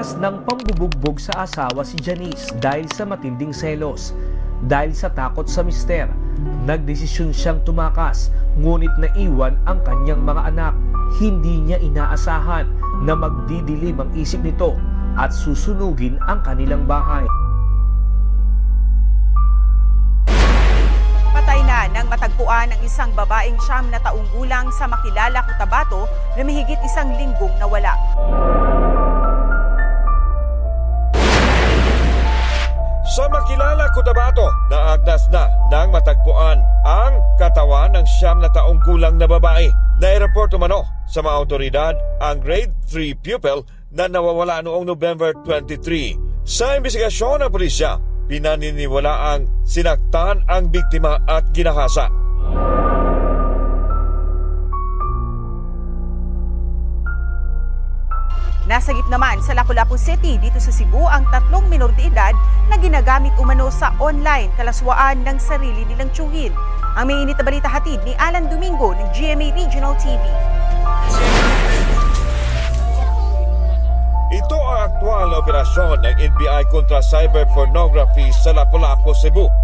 Nakaranas ng pambubugbog sa asawa si Janice dahil sa matinding selos. Dahil sa takot sa mister, nagdesisyon siyang tumakas, ngunit naiwan ang kanyang mga anak. Hindi niya inaasahan na magdidilim ang isip nito at susunugin ang kanilang bahay. Patay na nang matagpuan ang isang babaeng 9 na taong gulang sa Makilala, Cotabato na mahigit 1 linggong nawala. Sa Makilala, Cotabato, naagnas na nang matagpuan ang katawan ng 9 na taong gulang na babae. Nai-report umano sa mga otoridad ang grade 3 pupil na nawawala noong November 23. Sa investigasyon ng pulisya, pinaniniwalaang sinaktan ang biktima at ginahasa. Nasagip naman sa Lapu-Lapu City dito sa Cebu ang 3 minor de edad na ginagamit umano sa online kalaswaan ng sarili nilang tiyuhin. Ang may init na balita hatid ni Alan Domingo ng GMA Regional TV. Ito ang aktwal na operasyon ng NBI kontra cyber pornography sa Lapu-Lapu, Cebu.